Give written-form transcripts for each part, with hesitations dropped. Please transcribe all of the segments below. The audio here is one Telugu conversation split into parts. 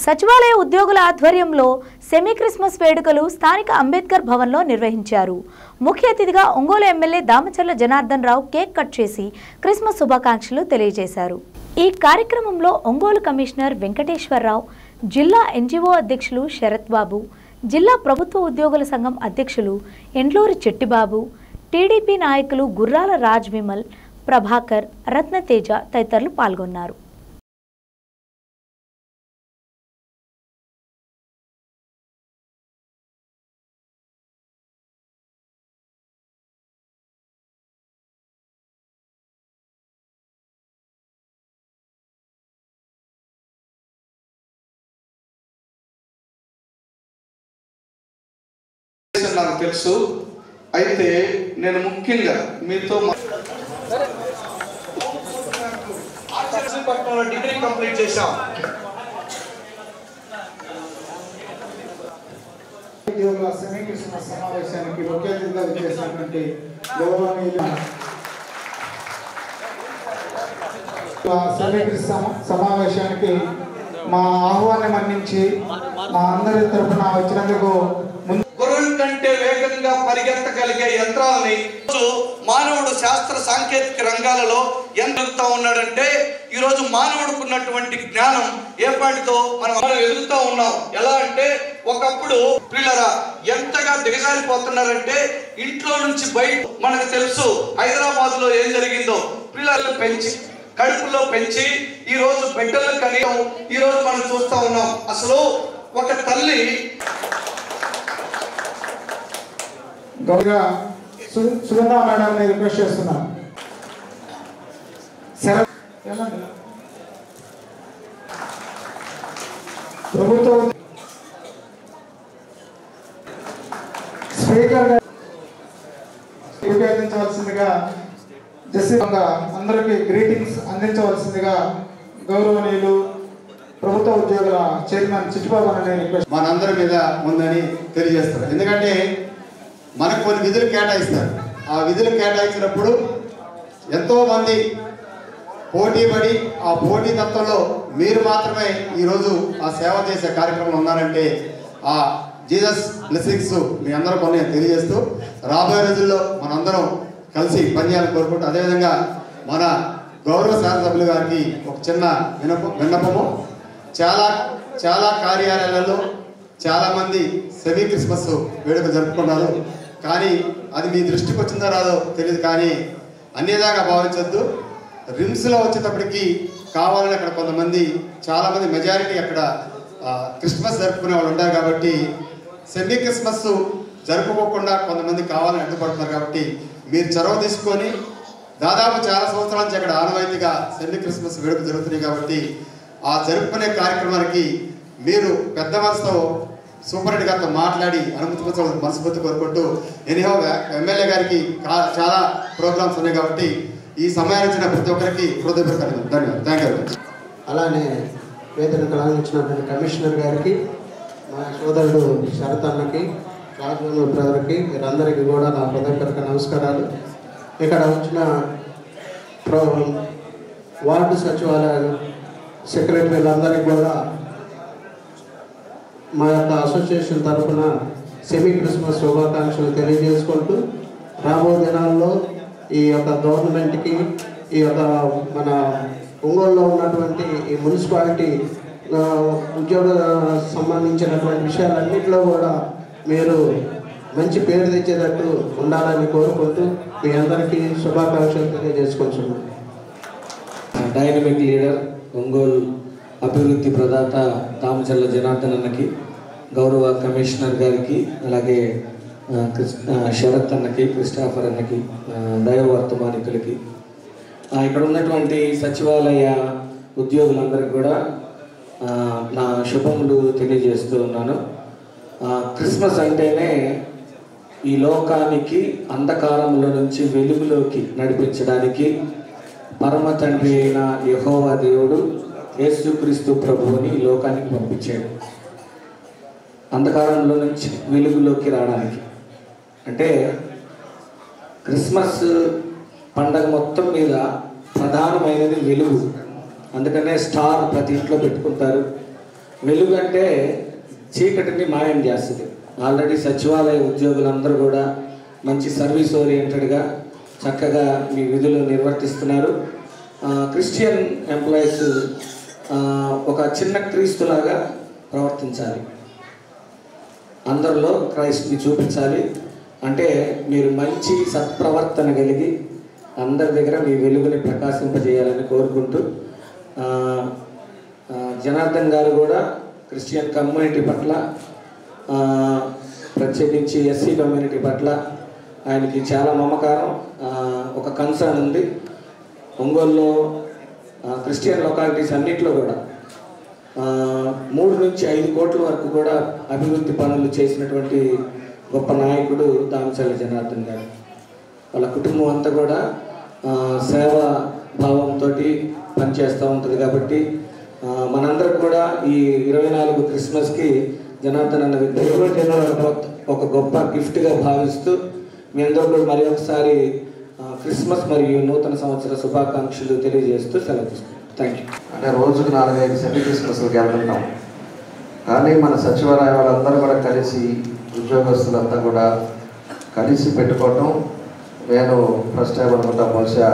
సచివాలయ ఉద్యోగుల ఆధ్వర్యంలో సెమీ క్రిస్మస్ వేడుకలు స్థానిక అంబేద్కర్ భవన్లో నిర్వహించారు. ముఖ్య అతిథిగా Ongole MLA Damacharla Janardhan Rao cake cut చేసి క్రిస్మస్ శుభాకాంక్షలు తెలియజేశారు. ఈ కార్యక్రమంలో ఒంగోలు కమిషనర్ వెంకటేశ్వరరావు, జిల్లా ఎన్జీఓ అధ్యక్షులు శరత్ బాబు, జిల్లా ప్రభుత్వ ఉద్యోగుల సంఘం అధ్యక్షులు ఎండ్లూరి చెట్టిబాబు, టీడీపీ నాయకులు గుర్రాల రాజ్ విమల్, ప్రభాకర్, రత్నతేజ తదితరులు పాల్గొన్నారు. నాకు తెలుసు. అయితే నేను ముఖ్యంగా మీతో డిగ్రీ కంప్లీట్ చేశాం. సెమీ క్రిస్మస్ సమావేశానికి ముఖ్య అతిథిగా చేసినటువంటి సెమీ క్రిస్మస్ సమావేశానికి మా ఆహ్వానం అందించి మా అందరి తరఫున వచ్చినందుకు గుర్రం కంటే వేగంగా పరిగెత్తగలిగే యంత్రాలని మానవుడు శాస్త్ర సాంకేతిక రంగాలలో ఎదుగుతా ఉన్నాడంటే ఈరోజు మానవుడికి ఉన్నటువంటి జ్ఞానం ఏపాటితో మనం ఎదుగుతా ఉన్నాం. ఎలా అంటే ఒకప్పుడు పిల్లరా ఎంతగా దిగజారిపోతున్నారంటే ఇంట్లో నుంచి బయట మనకు తెలుసు హైదరాబాద్ లో ఏం జరిగిందో. పిల్లలు పెంచి కడుపులో పెంచి ఈ రోజు బిడ్డలను కని ఈ రోజు మనం చూస్తా ఉన్నాం. అసలు ఒక తల్లి గౌరవ సుగంధ మేడం రిక్వెస్ట్ చేస్తున్నాం. ప్రభుత్వ స్పీకర్ అందించవలసిందిగా అందరికీ గ్రీటింగ్స్ అందించవలసిందిగా గౌరవనీయులు ప్రభుత్వ ఉద్యోగుల చైర్మన్ చిట్టిబాబు అనే రిక్వెస్ట్ మనందరి మీద ఉందని తెలియజేస్తారు. ఎందుకంటే మనకు కొన్ని విధులు కేటాయిస్తారు. ఆ విధులు కేటాయించినప్పుడు ఎంతోమంది పోటీ పడి ఆ పోటీ తత్వంలో మీరు మాత్రమే ఈరోజు ఆ సేవ చేసే కార్యక్రమంలో ఉన్నారంటే ఆ జీసస్ బ్లెస్సింగ్స్ మీ అందరూ కొన్ని తెలియజేస్తూ రాబోయే రోజుల్లో మనందరం కలిసి పనిచేయాలని కోరుకుంటూ, అదేవిధంగా మన గౌరవ శాసనసభ్యులు గారికి ఒక చిన్న విన్నపము. చాలా కార్యాలయాలలో చాలామంది సెమీ క్రిస్మస్ వేడుక జరుపుకున్నారు. కానీ అది మీ దృష్టికి వచ్చిందో రాదో తెలియదు. కానీ అన్యదాగా భావించొద్దు. రిమ్స్లో వచ్చేటప్పటికి కావాలని అక్కడ కొంతమంది చాలామంది మెజారిటీ అక్కడ క్రిస్మస్ జరుపుకునే వాళ్ళు ఉంటారు. కాబట్టి సెమీ క్రిస్మస్ జరుపుకోకుండా కొంతమంది కావాలని అడ్డుపడుతున్నారు. కాబట్టి మీరు చొరవ తీసుకొని దాదాపు చాలా సంవత్సరాల నుంచి అక్కడ ఆనవాయితీగా సెమీ క్రిస్మస్ వేడుక జరుగుతున్నాయి. కాబట్టి ఆ జరుపుకునే కార్యక్రమానికి మీరు పెద్ద మనసుతో సూపరింటెండెంట్ గారితో మాట్లాడి అనుమతి మనస్ఫూర్తి కోరుకుంటూ, ఎనీహౌ ఎమ్మెల్యే గారికి చాలా ప్రోగ్రామ్స్ ఉన్నాయి కాబట్టి ఈ సమయాన్ని ఇచ్చిన ప్రతి ఒక్కరికి హృదయపూర్వక ధన్యవాదాలు. Thank you. అలానే వేదికకు ఆహ్వానించినటువంటి కమిషనర్ గారికి, మా సోదరుడు శరత్ అన్నకి, రాజమండ్రి బ్రదర్కి, వీరందరికీ కూడా నా హృదయపూర్వక నమస్కారాలు. ఇక్కడ వచ్చిన వార్డు సచివాలయాలు సెక్రటరీలందరికీ కూడా మా యొక్క అసోసియేషన్ తరఫున సెమీ క్రిస్మస్ శుభాకాంక్షలు తెలియజేసుకుంటూ, రాబోయే దినాల్లో ఈ యొక్క గవర్నమెంట్కి, ఈ యొక్క మన ఒంగోలులో ఉన్నటువంటి ఈ మున్సిపాలిటీ ఉద్యోగ సంబంధించినటువంటి విషయాలన్నింటిలో కూడా మీరు మంచి పేరు తెచ్చేటట్టు ఉండాలని కోరుకుంటూ మీ అందరికీ శుభాకాంక్షలు తెలియజేసుకుంటున్నాను. డైనమిక్ లీడర్ ఒంగోలు అభివృద్ధి ప్రదాత దామచర్ల జనార్దన్ అన్నకి, గౌరవ కమిషనర్ గారికి, అలాగే శరత్ అన్నకి, క్రిస్టాఫర్ అన్నకి, దైవ వర్తమానికులకి, ఇక్కడ ఉన్నటువంటి సచివాలయ ఉద్యోగులందరికీ కూడా నా శుభములు తెలియజేస్తూ ఉన్నాను. క్రిస్మస్ అంటేనే ఈ లోకానికి అంధకారంలో నుంచి వెలుగులోకి నడిపించడానికి పరమ తండ్రి అయిన యెహోవా దేవుడు యేసుక్రీస్తు ప్రభువుని ఈ లోకానికి పంపించాడు. అంధకారంలో నుంచి వెలుగులోకి రావడానికి. అంటే క్రిస్మస్ పండగ మొత్తం మీద ప్రధానమైనది వెలుగు. అందుకనే స్టార్ ప్రతి ఇంట్లో పెట్టుకుంటారు. వెలుగు అంటే చీకటిని మాయం చేస్తుంది. ఆల్రెడీ సచివాలయ ఉద్యోగులందరూ కూడా మంచి సర్వీస్ ఓరియంటెడ్గా చక్కగా మీ విధులు నిర్వర్తిస్తున్నారు. క్రిస్టియన్ ఎంప్లాయీస్ ఒక చిన్న క్రీస్తులాగా ప్రవర్తించాలి, అందరిలో క్రైస్ట్ని చూపించాలి. అంటే మీరు మంచి సత్ప్రవర్తన కలిగి అందరి దగ్గర మీ వెలుగుని ప్రకాశింపజేయాలని కోరుకుంటూ, జనార్దన్ గారు కూడా క్రిస్టియన్ కమ్యూనిటీ పట్ల, ప్రత్యేకించి ఎస్సీ కమ్యూనిటీ పట్ల ఆయనకి చాలా మమకారం, ఒక కన్సర్న్ ఉంది. ఒంగోలులో క్రిస్టియన్ లొకాలిటీస్ అన్నింటిలో కూడా 3 నుంచి 5 కోట్ల వరకు కూడా అభివృద్ధి పనులు చేసినటువంటి గొప్ప నాయకుడు దామచర్ల జనార్దన్ గారు. వాళ్ళ కుటుంబం అంతా కూడా సేవా భావంతో పనిచేస్తూ ఉంటుంది. కాబట్టి మనందరం కూడా ఈ 24 క్రిస్మస్కి జనార్దన్ అన్న వ్యక్తి ఒక గొప్ప గిఫ్ట్గా భావిస్తూ మీ అందరూ కూడా మరి ఒకసారి క్రిస్మస్ మరియు నూతన సంవత్సర శుభాకాంక్షలు తెలియజేస్తూ సెలవు తీసుకుంటాం. Thank you. అంటే రోజుకు 4-5 సెమీ క్రిస్మస్కి వెళ్తుంటాం, కానీ మన సచివాలయం వాళ్ళందరూ కూడా కలిసి, ఉద్యోగస్తులంతా కూడా కలిసి పెట్టుకోవటం నేను ఫస్ట్ టైం అనుకుంటా. బహుశా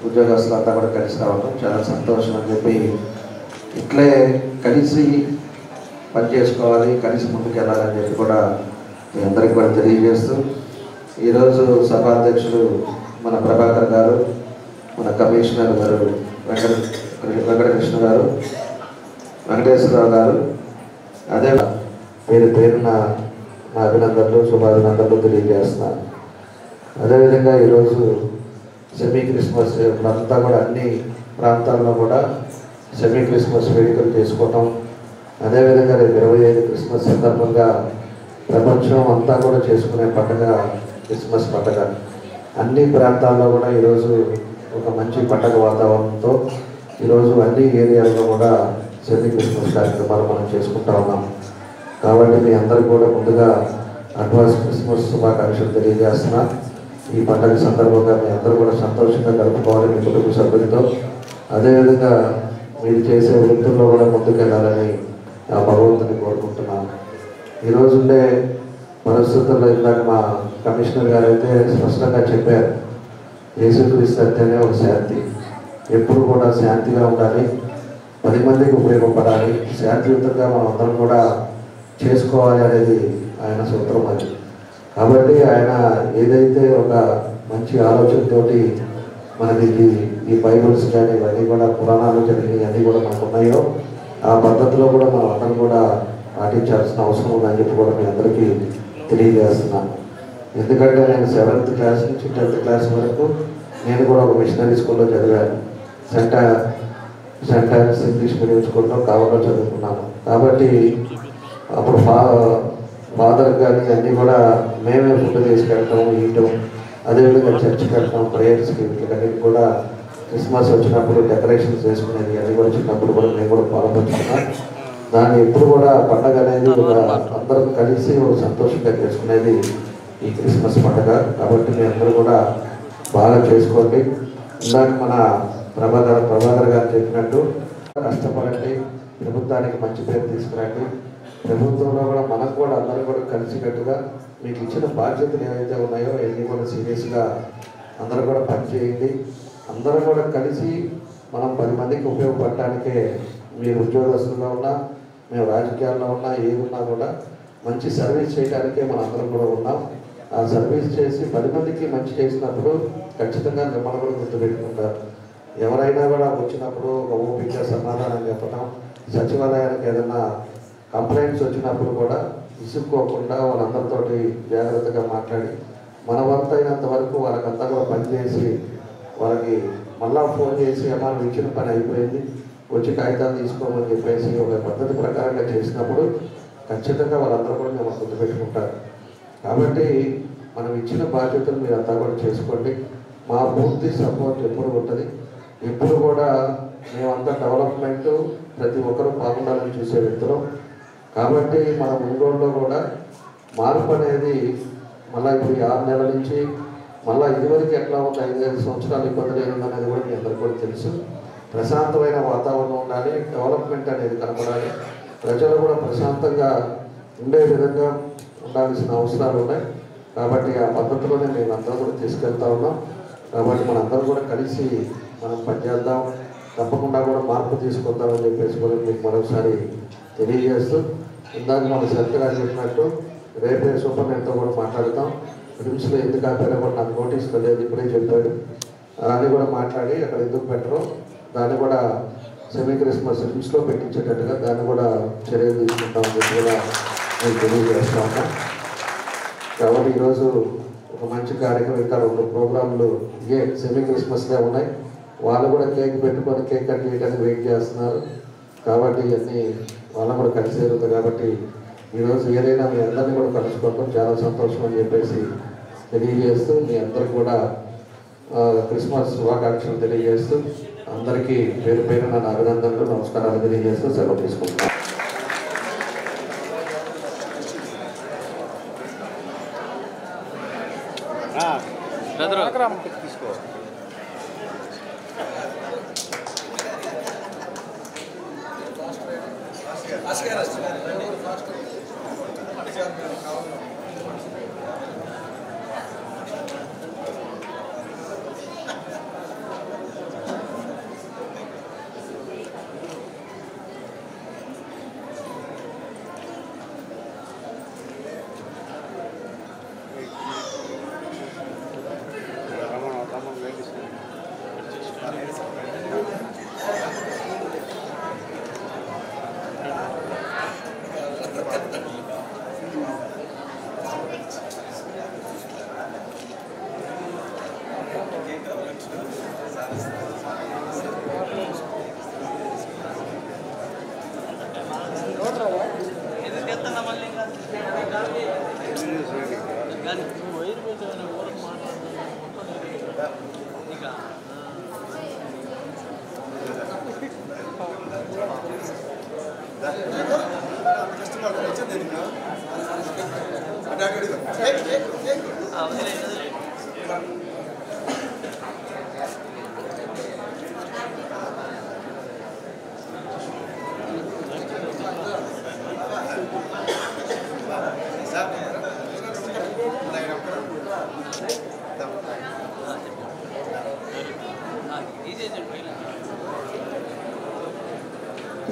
ఉద్యోగస్తులంతా కూడా కలిసి రావటం చాలా సంతోషం అని చెప్పి, ఇట్లే కలిసి పని చేసుకోవాలి, కలిసి ముందుకు వెళ్ళాలని చెప్పి కూడా మీ అందరికీ కూడా తెలియజేస్తూ, ఈరోజు సభాధ్యక్షుడు మన ప్రభాకర్ గారు, మన కమిషనర్ గారు వెంకటకృష్ణ గారు, వెంకటేశ్వరరావు గారు, అదే పేరున నా అభినందనలు, శుభాభినందనలు తెలియజేస్తున్నాను. అదేవిధంగా ఈరోజు సెమీ క్రిస్మస్ అంతా కూడా అన్ని ప్రాంతాల్లో కూడా సెమీ క్రిస్మస్ వేడుకలు చేసుకోవటం, అదేవిధంగా రేపు 25 క్రిస్మస్ సందర్భంగా ప్రపంచం అంతా కూడా చేసుకునే పండుగ క్రిస్మస్ పండుగ. అన్ని ప్రాంతాల్లో కూడా ఈరోజు ఒక మంచి పండుగ వాతావరణంతో ఈరోజు అన్ని ఏరియాల్లో కూడా సెమీ క్రిస్మస్ కార్యక్రమాలు మనం చేసుకుంటా ఉన్నాం. కాబట్టి మీ అందరికీ కూడా ముందుగా అడ్వాన్స్ క్రిస్మస్ శుభాకాంక్షలు తెలియజేస్తున్నా. ఈ పండుగ సందర్భంగా మీ అందరూ కూడా సంతోషంగా గడుపుకోవాలి మీ కుటుంబ సభ్యులతో. అదేవిధంగా మీరు చేసే వృత్తుల్లో కూడా ముందుకెళ్ళాలని ఆ భగవంతుని కోరుకుంటున్నాను. ఈరోజు ఉండే పరిస్థితుల్లో ఇందాక మా కమిషనర్ గారు అయితే స్పష్టంగా చెప్పారు, యేసుక్రీస్తు అంటేనే ఒక శాంతి, ఎప్పుడు కూడా శాంతిగా ఉండాలి, 10 మందికి ఉపయోగపడాలి, శాంతియుతంగా మనం అందరం కూడా చేసుకోవాలి అనేది ఆయన సూత్రం అది. కాబట్టి ఆయన ఏదైతే ఒక మంచి ఆలోచనతోటి మనకి ఈ బైబిల్స్ కానీ ఇవన్నీ కూడా పురాణాలు జరిగినవి అన్నీ కూడా మనకు ఉన్నాయో ఆ పద్ధతిలో కూడా మనం అందరం కూడా పాటించాల్సిన అవసరం ఉందని చెప్పి కూడా మీ అందరికీ తెలియజేస్తున్నాను. ఎందుకంటే నేను 7th క్లాస్ నుంచి 10th క్లాస్ వరకు నేను కూడా ఒక మిషనరీ స్కూల్లో చదివాను. సెంట్ ఆన్స్ ఇంగ్లీష్ మీడియం స్కూల్లో కావలో చదువుకున్నాను. కాబట్టి అప్పుడు ఫాదర్ కానీ అన్నీ కూడా మేమే ఫుడ్ తీసుకెళ్ళటం, ఇవ్వటం, అదేవిధంగా చర్చికి వెళ్ళటం, ప్రేయర్స్కి వీటికన్నీ కూడా క్రిస్మస్ వచ్చినప్పుడు డెకరేషన్స్ చేసుకునేది అన్నీ కూడా చిన్నప్పుడు కూడా మేము కూడా పాల్పంచుకున్నాం. దాన్ని ఎప్పుడు కూడా పండగ అనేది ఒక అందరం కలిసి ఒక సంతోషంగా చేసుకునేది ఈ క్రిస్మస్ పండుగ. కాబట్టి మీ అందరూ కూడా బాగా చేసుకోండి. ఇందాక మన ప్రభాకర్ గారు చెప్పినట్టు కష్టపడండి, ప్రభుత్వానికి మంచి పేరు తీసుకురండి. ప్రభుత్వంలో కూడా మనకు కూడా అందరూ కూడా కలిసికట్టుగా మీకు ఇచ్చిన బాధ్యతలు ఏవైతే ఉన్నాయో అవన్నీ కూడా సీరియస్గా అందరూ కూడా పనిచేయండి. అందరూ కూడా కలిసి మనం 10 మందికి ఉపయోగపడటానికే, మీరు ఉద్యోగస్తుల్లో ఉన్నా, మేము రాజకీయాల్లో ఉన్నా, ఏది ఉన్నా కూడా మంచి సర్వీస్ చేయడానికే మనం అందరం కూడా ఉన్నాం. ఆ సర్వీస్ చేసి 10 మందికి మంచి చేసినప్పుడు ఖచ్చితంగా మిమ్మల్ని కూడా గుర్తుపెట్టుకుంటారు. ఎవరైనా కూడా వచ్చినప్పుడు ఒక ఓపికగా సమాధానం చెప్పడం, సచివాలయానికి ఏదైనా కంప్లైంట్స్ వచ్చినప్పుడు కూడా విసుక్కోకుండా వాళ్ళందరితోటి జాగ్రత్తగా మాట్లాడి మన వంతు అయినంత వరకు వాళ్ళకంతా కూడా పనిచేసి వాళ్ళకి మళ్ళా ఫోన్ చేసి మనం ఇచ్చిన పని అయిపోయింది, వచ్చి కాగితాలు తీసుకోమని చెప్పేసి ఒక పద్ధతి ప్రకారంగా చేసినప్పుడు ఖచ్చితంగా వాళ్ళందరూ కూడా మేము గుర్తుపెట్టుకుంటారు. కాబట్టి మనం ఇచ్చిన బాధ్యతలు మీరు అంతా కూడా చేసుకోండి. మా పూర్తి సపోర్ట్ ఎప్పుడు ఉంటుంది. ఎప్పుడు కూడా మేమంతా డెవలప్మెంట్ ప్రతి ఒక్కరూ బాగుండాలని చూసే వ్యక్తులు. కాబట్టి మన ఒంగోలులో కూడా మార్పు అనేది మళ్ళీ ఇప్పుడు 6 నెలల నుంచి మళ్ళీ ఇదివరకు ఎట్లా ఉంది 5-5 సంవత్సరాలు ఇబ్బందులు ఏముందనేది కూడా మీ అందరికీ కూడా తెలుసు. ప్రశాంతమైన వాతావరణం ఉండాలి, డెవలప్మెంట్ అనేది కనపడాలి. ప్రజలు కూడా ప్రశాంతంగా ఉండే విధంగా ఉండాల్సిన అవసరాలు ఉన్నాయి. కాబట్టి ఆ పద్ధతిలోనే మేము అందరం కూడా తీసుకెళ్తా ఉన్నాం. కాబట్టి మనందరం కూడా కలిసి మనం పనిచేద్దాం, తప్పకుండా కూడా మార్పు తీసుకొద్దామని చెప్పేసి కూడా మీకు మరొకసారి తెలియజేస్తూ, ఇందాక మన సర్కార్ గారు చెప్పినట్టు రేపే సూపరింటెండెంట్తో కూడా మాట్లాడతాం. రిమ్స్లో ఎందుకు ఆపారో కూడా నాకు నోటీస్ తెలియదు, ఇప్పుడే చెప్పాడు. అలానే కూడా మాట్లాడి అక్కడ ఎందుకు పెట్టరు దాన్ని కూడా సెమీ క్రిస్మస్ రిమ్స్లో పెట్టించేటట్టుగా దాన్ని కూడా చర్యలు తీసుకుంటామని చెప్పి కూడా నేను తెలియజేస్తా ఉన్నాం. కాబట్టి ఈరోజు ఒక మంచి కార్యక్రమం, ఇంకా 2 ప్రోగ్రాంలు ఇవే సెమీ క్రిస్మస్లే ఉన్నాయి. వాళ్ళు కూడా కేక్ పెట్టుకొని కేక్ కట్ చేయడానికి వెయిట్ చేస్తున్నారు. కాబట్టి ఇవన్నీ వాళ్ళని కూడా కలిసి జరుగుతుంది. కాబట్టి ఈరోజు ఏదైనా మీ అందరినీ కూడా కలుసుకోవడం చాలా సంతోషం అని చెప్పేసి తెలియజేస్తూ, మీ అందరికి కూడా క్రిస్మస్ శుభాకాంక్షలు తెలియజేస్తూ, అందరికీ పేరు పేరున నా అభినందనలు, నమస్కారాలు తెలియజేస్తూ సెలవు తీసుకుంటున్నాను.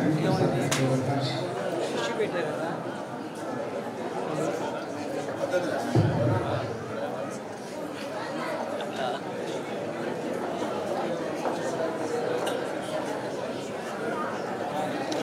Thank you, sir.